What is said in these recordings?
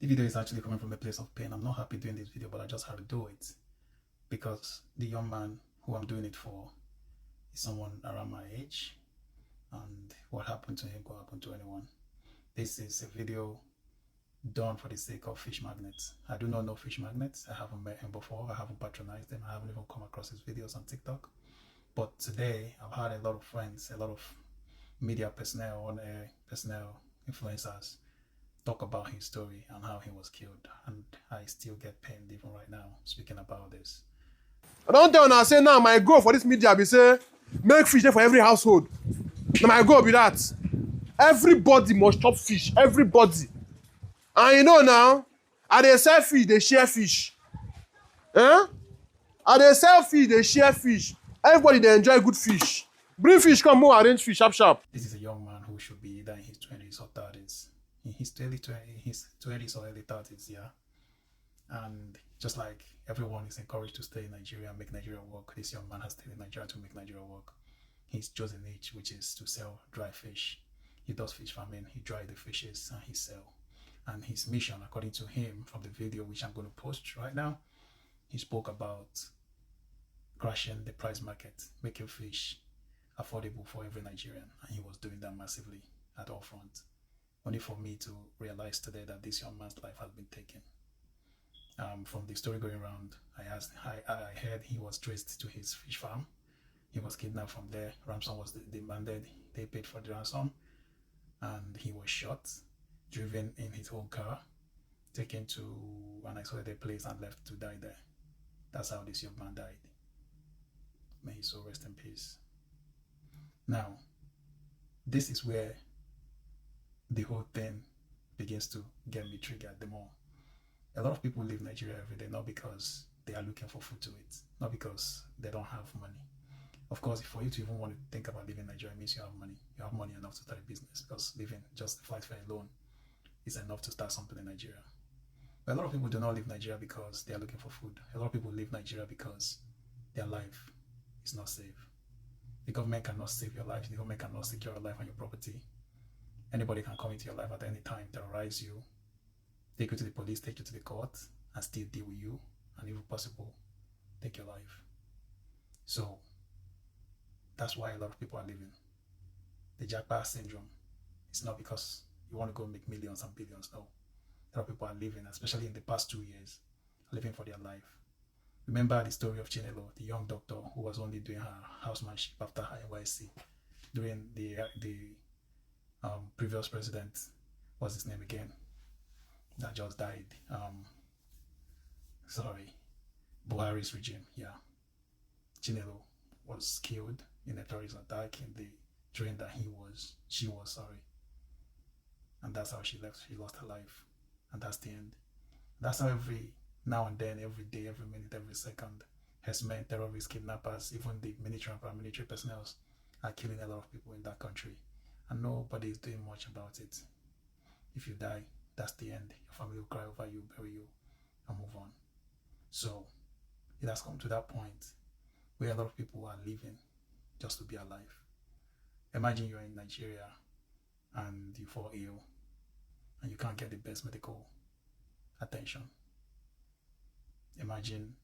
The video is actually coming from a place of pain. I'm not happy doing this video, but I just had to do it because the young man who I'm doing it for is someone around my age, and what happened to him could happen to anyone. This is a video done for the sake of fish magnets. I do not know fish magnets. I haven't met him before. I haven't patronized him. I haven't even come across his videos on TikTok. But today, I've had a lot of friends, a lot of media personnel, on-air personnel, influencers talk about his story and how he was killed, and I still get pained even right now speaking about this. I don't tell now say now my goal for this media be say make fish there for every household. Now my goal be that everybody must chop fish, everybody. And you know now, I dey sell fish, they share fish. I dey sell fish, they share fish. Everybody they enjoy good fish. Bring fish, come more arrange fish, sharp sharp. This is a young man who should be either in his 20s or 30s. In his 20s or early 30s, yeah. And just like everyone is encouraged to stay in Nigeria and make Nigeria work, this young man has stayed in Nigeria to make Nigeria work. He's chosen niche, which is to sell dry fish. He does fish farming, he dries the fishes and he sells. And his mission, according to him, from the video which I'm going to post right now, he spoke about crashing the price market, making fish affordable for every Nigerian, and he was doing that massively at all fronts. Only for me to realize today that this young man's life has been taken. From the story going around, I heard he was traced to his fish farm. He was kidnapped from there. Ransom was demanded. They paid for the ransom, and he was shot, driven in his own car, taken to an isolated place and left to die there. That's how this young man died. May his soul rest in peace. Now, this is where the whole thing begins to get me triggered the more. A lot of people leave Nigeria every day, not because they are looking for food to eat, not because they don't have money. Of course, for you to even want to think about leaving Nigeria means you have money. You have money enough to start a business, because living just the flight fare alone is enough to start something in Nigeria. But a lot of people do not leave Nigeria because they are looking for food. A lot of people leave Nigeria because their life is not safe. The government cannot save your life. The government cannot secure your life and your property. Anybody can come into your life at any time, terrorize you, take you to the police, take you to the court, and still deal with you, and if possible, take your life. So that's why a lot of people are living. The JAPA syndrome. It's not because you want to go make millions and billions. No. A lot of people are living, especially in the past 2 years, living for their life. Remember the story of Chinelo, the young doctor who was only doing her housemanship after her NYC during the previous president, what's his name again, that just died. Buhari's regime, yeah. Chinelo was killed in a terrorist attack in the train that she was, and that's how she left. She lost her life, and that's the end. That's how every now and then, every day, every minute, every second, herdsmen, terrorists, kidnappers, even the military and paramilitary personnel are killing a lot of people in that country, and nobody is doing much about it. If you die, that's the end. Your family will cry over you, bury you, and move on. So it has come to that point where a lot of people are living just to be alive. Imagine you're in Nigeria and you fall ill and you can't get the best medical attention. Imagine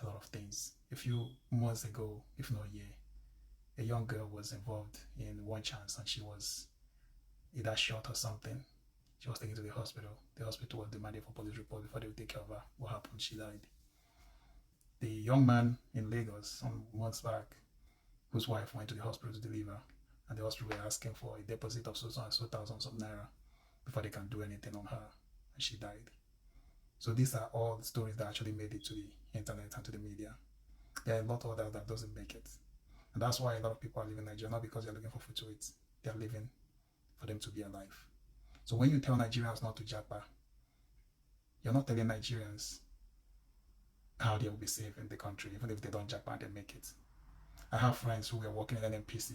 a lot of things. A few months ago, if not a year, a young girl was involved in one chance and she was either shot or something. She was taken to the hospital. The hospital was demanding for police report before they would take care of her. What happened? She died. The young man in Lagos some months back, whose wife went to the hospital to deliver, and the hospital were asking for a deposit of so thousands of naira before they can do anything on her, and she died. So these are all the stories that actually made it to the internet and to the media. There are a lot of others that doesn't make it. And that's why a lot of people are living in Nigeria, not because they're looking for food to eat. They're living for them to be alive. So when you tell Nigerians not to JAPA, you're not telling Nigerians how they will be safe in the country, even if they don't JAPA and they make it. I have friends who were working in NNPC,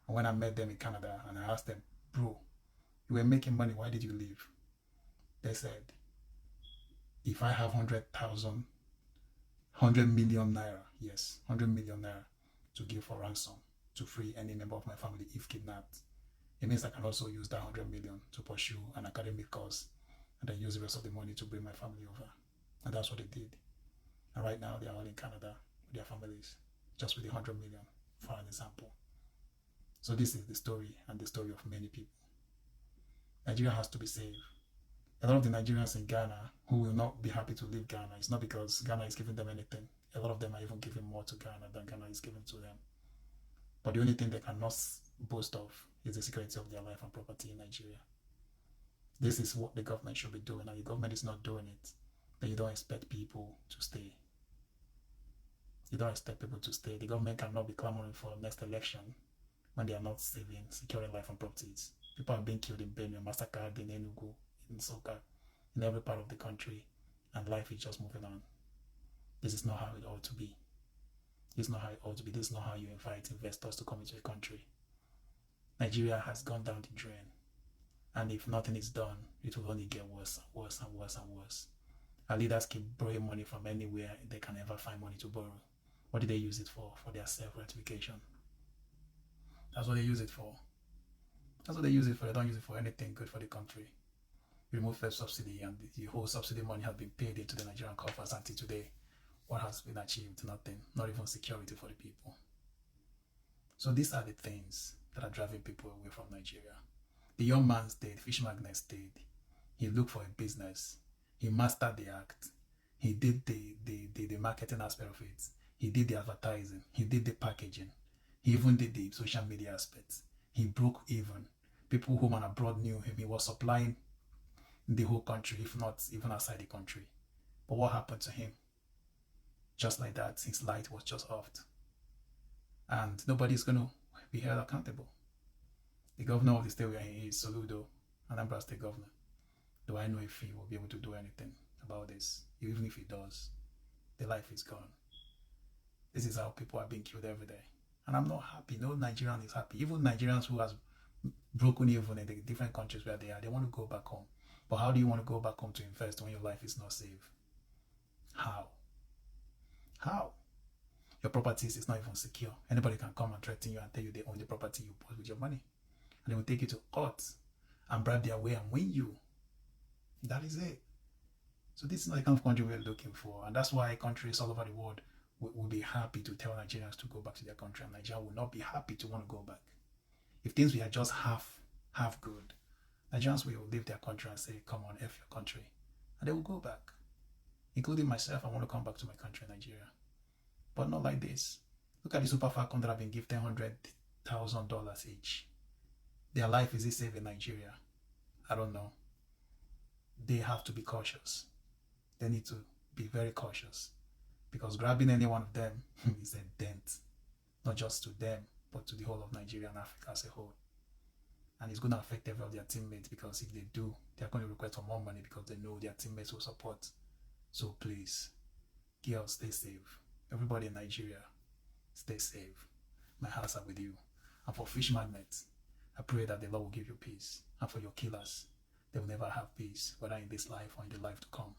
and when I met them in Canada and I asked them, bro, you were making money, why did you leave? They said, if I have 100 million naira, yes, 100 million naira to give for ransom to free any member of my family if kidnapped, it means I can also use that 100 million to pursue an academic course and then use the rest of the money to bring my family over. And that's what they did. And right now, they are all in Canada with their families, just with the 100 million, for an example. So this is the story, and the story of many people. Nigeria has to be saved. A lot of the Nigerians in Ghana who will not be happy to leave Ghana, it's not because Ghana is giving them anything. A lot of them are even giving more to Ghana than Ghana is giving to them. But the only thing they cannot boast of is the security of their life and property in Nigeria. This is what the government should be doing, and the government is not doing it. Then you don't expect people to stay. You don't expect people to stay. The government cannot be clamoring for next election when they are not saving, securing life and properties. People are being killed in Benue, massacred in Enugu, in Soka, in every part of the country, and life is just moving on. This is not how it ought to be. This is not how it ought to be. This is not how you invite investors to come into a country. Nigeria has gone down the drain, and if nothing is done, it will only get worse and worse and worse and worse. Our leaders keep borrowing money from anywhere they can ever find money to borrow. What do they use it for? For their self-gratification. That's what they use it for. That's what they use it for. They don't use it for anything good for the country. Remove first subsidy, and the whole subsidy money has been paid into the Nigerian coffers until today. What has been achieved? Nothing. Not even security for the people. So these are the things that are driving people away from Nigeria. The young man stayed, Fish Magnet stayed. He looked for a business. He mastered the act. He did the marketing aspect of it. He did the advertising. He did the packaging. He even did the social media aspects. He broke even. People home and abroad knew him. He was supplying the whole country, if not even outside the country. But what happened to him? Just like that, his light was just off. And nobody's going to be held accountable. The governor of the state where he is, Soludo, Anambra State Governor, do I know if he will be able to do anything about this? Even if he does, the life is gone. This is how people are being killed every day. And I'm not happy. No Nigerian is happy. Even Nigerians who has broken even in the different countries where they are, they want to go back home. But how do you want to go back home to invest when your life is not safe? How? How? Your properties is not even secure. Anybody can come and threaten you and tell you they own the property you bought with your money. And they will take you to court and bribe their way and win you. That is it. So this is not the kind of country we're looking for. And that's why countries all over the world will be happy to tell Nigerians to go back to their country. And Nigeria will not be happy to want to go back. If things were just half good, Nigerians will leave their country and say, come on, F your country. And they will go back. Including myself, I want to come back to my country, Nigeria. But not like this. Look at the Super Falcon that have been given $100,000 each. Their life, is it safe in Nigeria? I don't know. They have to be cautious. They need to be very cautious. Because grabbing any one of them is a dent. Not just to them, but to the whole of Nigeria and Africa as a whole. And it's going to affect every of their teammates, because if they do, they're going to request for more money because they know their teammates will support. So please, girls, stay safe. Everybody in Nigeria, stay safe. My hearts are with you. And for Fish Magnets, I pray that the Lord will give you peace. And for your killers, they will never have peace, whether in this life or in the life to come.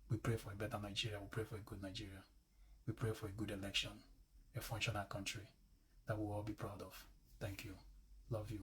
We pray for a better Nigeria. We pray for a good Nigeria. We pray for a good election, a functional country that we'll all be proud of. Thank you. Love you.